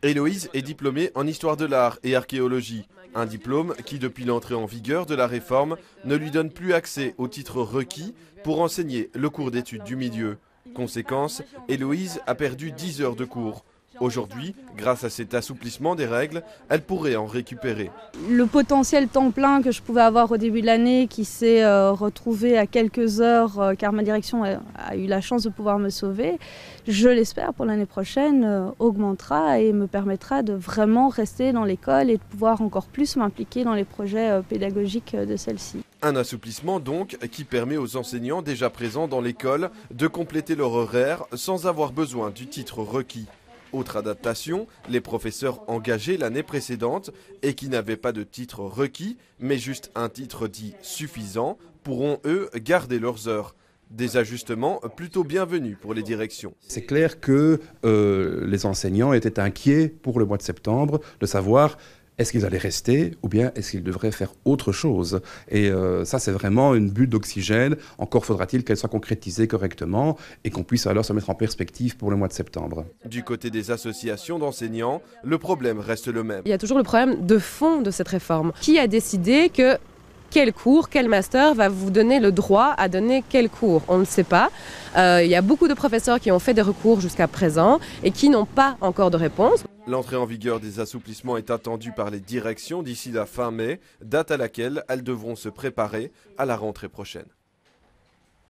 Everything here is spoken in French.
Héloïse est diplômée en histoire de l'art et archéologie. Un diplôme qui, depuis l'entrée en vigueur de la réforme, ne lui donne plus accès au titre requis pour enseigner le cours d'études du milieu. Conséquence, Héloïse a perdu 10 heures de cours. Aujourd'hui, grâce à cet assouplissement des règles, elle pourrait en récupérer. Le potentiel temps plein que je pouvais avoir au début de l'année, qui s'est retrouvé à quelques heures, car ma direction a eu la chance de pouvoir me sauver, je l'espère pour l'année prochaine, augmentera et me permettra de vraiment rester dans l'école et de pouvoir encore plus m'impliquer dans les projets pédagogiques de celle-ci. Un assouplissement donc qui permet aux enseignants déjà présents dans l'école de compléter leur horaire sans avoir besoin du titre requis. Autre adaptation, les professeurs engagés l'année précédente et qui n'avaient pas de titre requis, mais juste un titre dit suffisant, pourront eux garder leurs heures. Des ajustements plutôt bienvenus pour les directions. C'est clair que les enseignants étaient inquiets pour le mois de septembre de savoir est-ce qu'ils allaient rester ou bien est-ce qu'ils devraient faire autre chose. Et ça, c'est vraiment une bulle d'oxygène. Encore faudra-t-il qu'elle soit concrétisée correctement et qu'on puisse alors se mettre en perspective pour le mois de septembre. Du côté des associations d'enseignants, le problème reste le même. Il y a toujours le problème de fond de cette réforme. Qui a décidé que quel cours, quel master va vous donner le droit à donner quel cours? On ne sait pas. Il y a beaucoup de professeurs qui ont fait des recours jusqu'à présent et qui n'ont pas encore de réponse. L'entrée en vigueur des assouplissements est attendue par les directions d'ici la fin mai, date à laquelle elles devront se préparer à la rentrée prochaine.